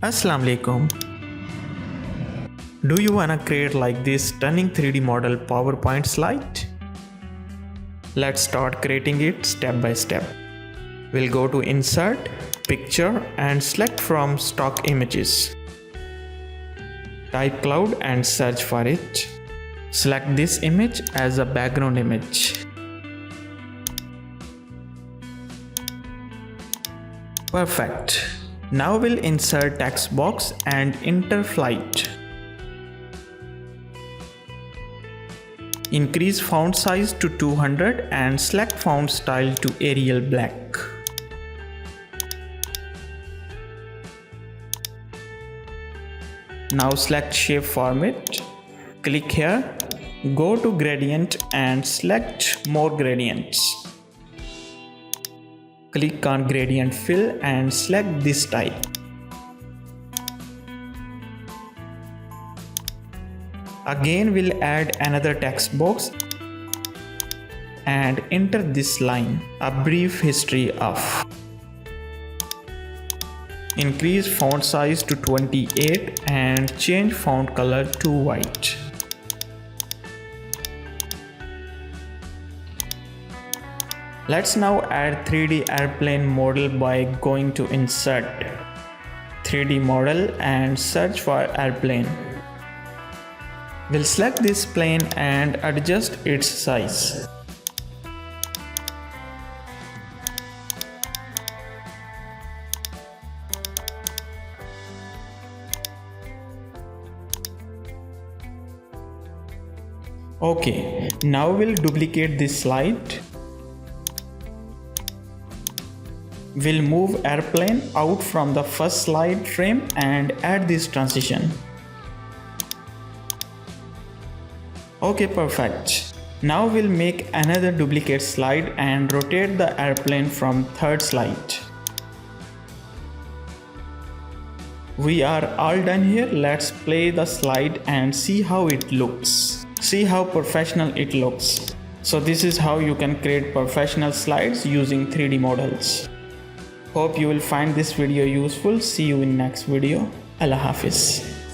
Assalamu alaikum. Do you wanna create like this stunning 3D model PowerPoint slide? Let's start creating it step by step. We'll go to Insert, Picture and select from Stock Images. Type cloud and search for it. Select this image as a background image. Perfect. Now we'll insert text box and enter flight. Increase font size to 200 and select font style to Arial Black. Now select shape format. Click here, go to gradient and select more gradients. Click on gradient fill and select this type. Again we'll add another text box and enter this line, a brief history of. Increase font size to 28 and change font color to white. Let's now add 3D airplane model by going to Insert, 3D model and search for airplane. We'll select this plane and adjust its size. Okay, now we'll duplicate this slide. We'll move airplane out from the first slide frame and add this transition. Okay, perfect. Now we'll make another duplicate slide and rotate the airplane from third slide. We are all done here. Let's play the slide and see how it looks. See how professional it looks. So this is how you can create professional slides using 3D models. Hope you will find this video useful. See you in next video. Allah Hafiz.